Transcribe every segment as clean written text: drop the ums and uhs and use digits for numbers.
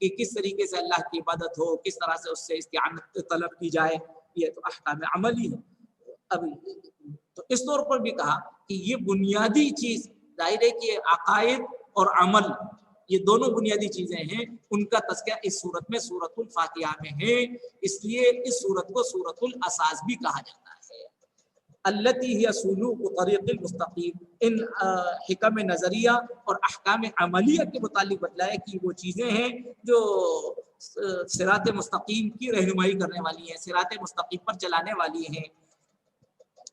کہ کس طریقے سے اللہ کی عبادت ہو, کس طرح سے اس سے استعانت طلب کی جائے, یہ تو احکام عملی ہے. اب تو اس طور پر بھی کہا کہ یہ بنیادی چیز ظاہر ہے کہ عقائد اور عمل یہ دونوں بنیادی چیزیں ہیں, ان کا تذکرہ اس صورت میں سورۃ الفاتحہ میں ہے, اس لیے اس صورت کو سورۃ الاساس بھی کہا جاتا ہے. التی ہی سلوک طریق المستقیم, ان حکم نظریہ اور احکام عملیہ کے متعلق بتلایا کہ وہ چیزیں ہیں جو صراط مستقیم کی رہنمائی کرنے والی ہیں, صراط مستقیم پر چلانے والی ہیں.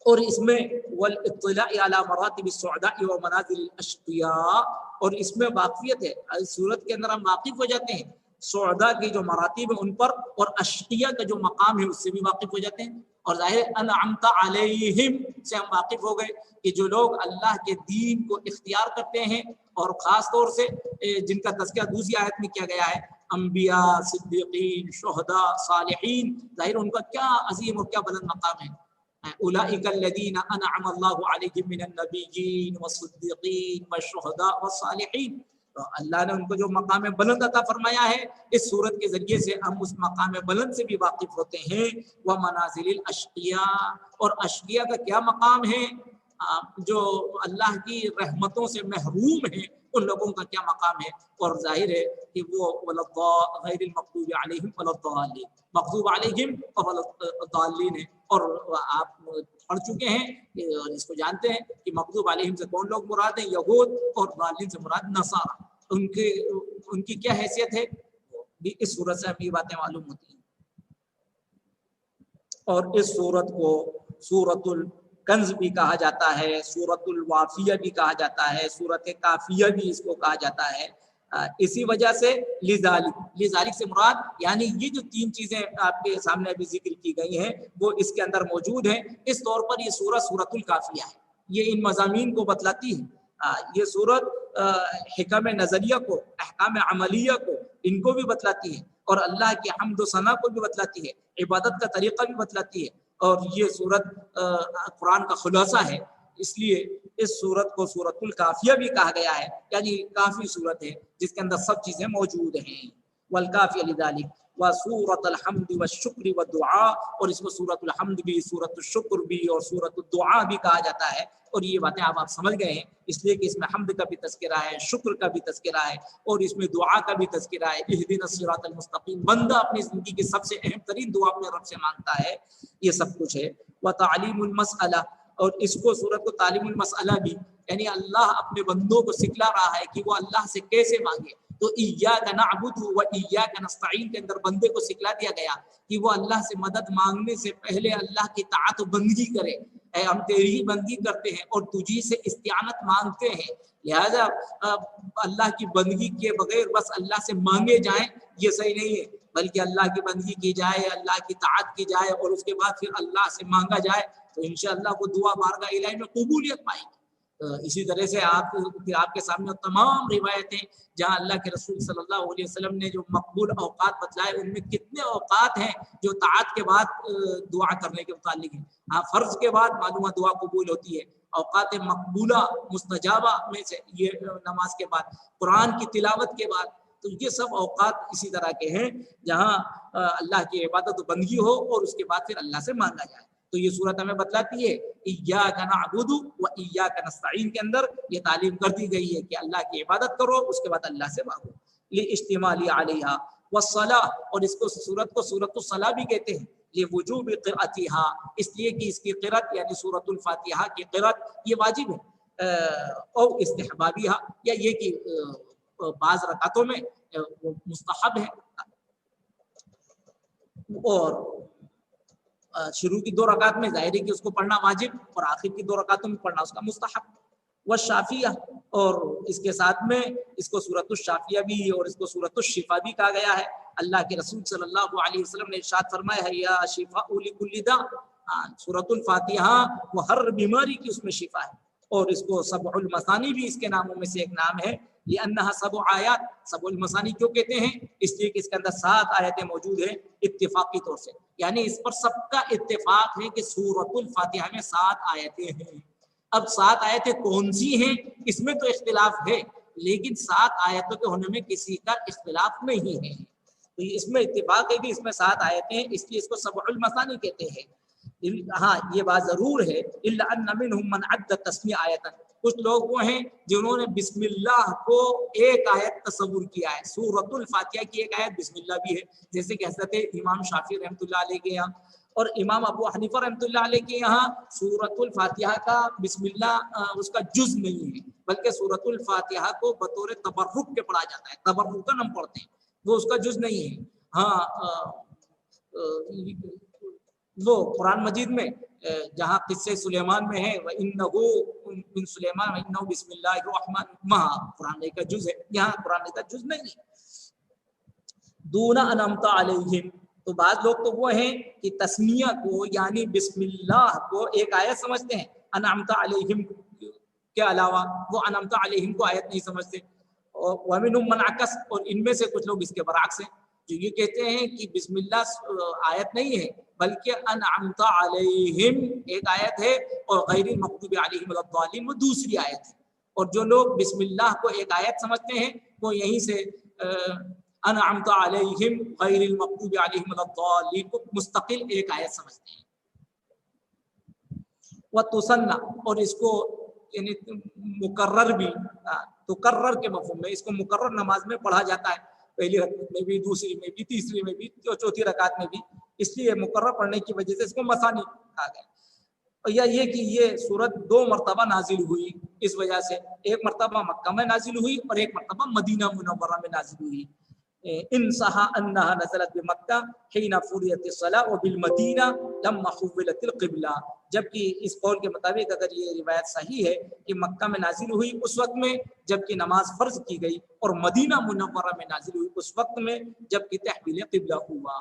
اور اس میں والاطلاع علی مراتب السعداء و منازل الاشقیاء, اور اس میں واقفیت ہے, صورت کے اندر ہم واقف ہو جاتے ہیں سعداء کی جو مراتب ہیں ان پر, اور اشقیاء کا جو مقام ہے اس سے بھی واقف ہو جاتے ہیں. اور ظاہر انعمت علیہم سے ہم واقف ہو گئے کہ جو لوگ اللہ کے دین کو اختیار کرتے ہیں, اور خاص طور سے جن کا تذکرہ دوسری آیت میں کیا گیا ہے, انبیاء, صدیقین, شہداء, صالحین, ظاہر ان کا کیا عظیم اور کیا بلند مقام ہے. اولئک الذین انعم اللہ علیہم من النبیین والصدیقین والشہداء والصالحین, تو اللہ نے ان کو جو مقام بلند عطا فرمایا ہے, اس صورت کے ذریعے سے ہم اس مقام بلند سے بھی واقف ہوتے ہیں. ومنازل الاشقیاء, اور اشقیاء کا کیا مقام ہے, جو اللہ کی رحمتوں سے محروم ہیں ان لوگوں کا کیا مقام ہے. اور ظاہر ہے کہ وہ غیر المغضوب علیہم ولا الضالین, مغضوب علیہم اور الضالین ہے. اور آپ پڑھ چکے ہیں اور اس کو جانتے ہیں کہ مغضوب علیہم سے کون لوگ مراد ہیں, یہود, اور ضالین سے مراد نصارہ. ان کی کیا حیثیت ہے بھی اس صورت سے ہمیں یہ باتیں معلوم ہوتی ہیں. اور اس صورت کو سورۃ الکنز بھی کہا جاتا ہے, سورۃ الوافیہ بھی کہا جاتا ہے, سورۃ کافیہ بھی اس کو کہا جاتا ہے. اسی وجہ سے لذالک سے مراد یعنی یہ جو تین چیزیں آپ کے سامنے ابھی ذکر کی گئی ہیں وہ اس کے اندر موجود ہیں. اس طور پر یہ سورت سورۃ الکافیہ ہے, یہ ان مضامین کو بتلاتی ہے. یہ سورت حکم نظریہ کو, احکام عملیہ کو, ان کو بھی بتلاتی ہے, اور اللہ کی حمد و ثنا کو بھی بتلاتی ہے, عبادت کا طریقہ بھی بتلاتی ہے. اور یہ سورت قرآن کا خلاصہ ہے, اس لیے اس سورت کو سورۃ الکافیہ بھی کہا گیا ہے, یعنی کافی سورت ہے جس کے اندر سب چیزیں موجود ہیں. والکافیہ لذالک وسورۃ الحمد والشکر والدعاء, اور اس کو سورۃ الحمد بھی, سورۃ الشکر بھی, اور سورۃ الدعاء بھی کہا جاتا ہے. اور یہ باتیں آپ سمجھ گئے ہیں, اس لیے کہ اس میں حمد کا بھی تذکرہ ہے, شکر کا بھی تذکرہ ہے, اور اس میں دعا کا بھی تذکرہ ہے. اہدنا الصراط المستقیم, بندہ اپنی زندگی کی سب سے اہم ترین دعا اپنے رب سے مانگتا ہے, یہ سب کچھ ہے. وتعلیم المسئلہ, اور اس کو سورت کو تعلیم المسئلہ بھی, یعنی اللہ اپنے بندوں کو سکھلا رہا ہے کہ وہ اللہ سے کیسے مانگے. تو ایاک نعبد و ایاک نستعین کے اندر بندے کو سکھلا دیا گیا کہ وہ اللہ سے مدد مانگنے سے پہلے اللہ کی طاعت و بندگی کرے. اے ہم تیری ہی بندگی کرتے ہیں اور تجھی سے استعانت مانگتے ہیں, لہذا اللہ کی بندگی کے بغیر بس اللہ سے مانگے جائیں یہ صحیح نہیں ہے, بلکہ اللہ کی بندگی کی جائے, اللہ کی طاعت کی جائے, اور اس کے بعد پھر اللہ سے مانگا جائے, تو انشاءاللہ وہ دعا بارگاہ الہی میں قبولیت پائے گی. اسی طرح سے آپ کے سامنے تمام روایتیں جہاں اللہ کے رسول صلی اللہ علیہ وسلم نے جو مقبول اوقات بتلائے, ان میں کتنے اوقات ہیں جو طاعت کے بعد دعا کرنے کے متعلق ہیں. ہاں, فرض کے بعد معلومہ دعا قبول ہوتی ہے, اوقات مقبولہ مستجابہ میں سے یہ نماز کے بعد, قرآن کی تلاوت کے بعد, تو یہ سب اوقات اسی طرح کے ہیں جہاں اللہ کی عبادت و بندگی ہو اور اس کے بعد پھر اللہ سے مانگا جائے. تو یہ صورت ہمیں بتلاتی ہے ایاک نعبد و ایاک نستعین کے اندر یہ تعلیم کر دی گئی ہے کہ اللہ کی عبادت کرو, اس کے بعد اللہ سے مانگو. لاجتماع علیہا والصلاۃ, اور اس کو سورت کو سورۃ الصلاۃ بھی کہتے ہیں, لوجوب قراءتها, اس لیے کہ اس کی قرأت یعنی سورۃ الفاتحہ کی قرأت یہ واجب ہے, اور استحبابیہ, یا یہ کہ بعض رکعتوں میں مستحب ہے, اور شروع کی 2 رکعت میں ظاہر ہے کہ اس کو پڑھنا واجب, اور آخر کی 2 رکعتوں میں پڑھنا اس کا مستحب. والشافیہ, اور اس کے ساتھ میں اس کو سورۃ الشافیہ بھی اور اس کو سورۃ الشفا بھی کہا گیا ہے. اللہ کے رسول صلی اللہ علیہ وسلم نے ارشاد فرمایا ہے یا شفاء لکل داء, سورۃ الفاتحہ وہ ہر بیماری کی اس میں شفا ہے. اور اس کو سبع المثانی بھی اس کے ناموں میں سے ایک نام ہے, لأنها 7 آیات. سبع المثانی کیوں کہتے ہیں, اس لیے کہ اس کے اندر 7 آیتیں موجود ہیں اتفاقی طور سے, یعنی اس پر سب کا اتفاق ہے کہ سورۃ الفاتحہ میں 7 آیتیں ہیں. اب 7 آیتیں کون سی ہیں اس میں تو اختلاف ہے, لیکن 7 آیتوں کے ہونے میں کسی کا اختلاف نہیں ہے. تو اس میں اتفاق ہے کہ اس میں 7 آیتیں ہیں، اس لیے اس کو سبع المثانی کہتے ہیں. ہاں یہ بات ضرور ہے الا ان منهم من عد تسمیہ آیتا، کچھ لوگ وہ ہیں جنہوں نے بسم اللہ کو ایک آیت تصور کیا ہے. سورۃ الفاتحہ کی ایک آیت بسم اللہ بھی ہے، جیسے کہ حضرت امام شافعی رحمۃ اللہ علیہ کے یہاں اور امام ابو حنیفہ رحمۃ اللہ علیہ کے یہاں سورۃ الفاتحہ کا بسم اللہ اس کا جز نہیں ہے، بلکہ سورۃ الفاتحہ کو بطور تبرک کے پڑھا جاتا ہے، تبرکن ہم پڑھتے ہیں، وہ اس کا جز نہیں ہے. ہاں وہ قرآن مجید میں جہاں قصے سلیمان میں ہے وَإِنَّهُ مِن سلیمان وَإِنَّهُ بسم اللہ الرحمن قرآن کا جز ہے، یہاں قرآن کا جز نہیں ہے. دون انعمت علیہم، تو بعض لوگ تو وہ ہیں کہ تسمیہ کو یعنی بسم اللہ کو ایک آیت سمجھتے ہیں، انعمت علیہم کے علاوہ وہ انعمت علیہم کو آیت نہیں سمجھتے. اور وَمِنْهُمْ مَنْ عَكَسَ، اور ان میں سے کچھ لوگ اس کے برعکس ہیں جو یہ کہتے ہیں کہ بسم اللہ آیت نہیں ہے بلکہ انعمت علیہم ایک آیت ہے اور غیر المغضوب علیہم ولا الضالین وہ دوسری آیت ہے. اور جو لوگ بسم اللہ کو ایک آیت سمجھتے ہیں وہ یہیں سے انعمت علیہم غیر المغضوب علیہم ولا الضالین کو مستقل ایک آیت سمجھتے ہیں. وتسنى، اور اس کو یعنی مقرر بھی تقرر کے مفہوم میں اس کو مقرر نماز میں پڑھا جاتا ہے، پہلی رکعت میں بھی، دوسری میں بھی، تیسری میں بھی، چوتھی رکعت میں بھی، اس لیے مقرر پڑھنے کی وجہ سے اس کو مثانی کہا گیا. اور یہ کہ یہ سورت 2 مرتبہ نازل ہوئی، اس وجہ سے ایک مرتبہ مکہ میں نازل ہوئی اور ایک مرتبہ مدینہ منورہ میں نازل ہوئی. ان صحا انها نزلت بمکہ حين فرضت الصلاۃ وبالمدینہ لما حولت القبلہ، جبکہ اس قول کے مطابق اگر یہ روایت صحیح ہے کہ مکہ میں نازل ہوئی اس وقت میں جبکہ نماز فرض کی گئی اور مدینہ منورہ میں نازل ہوئی اس وقت میں جبکہ تحویل قبلہ ہوا.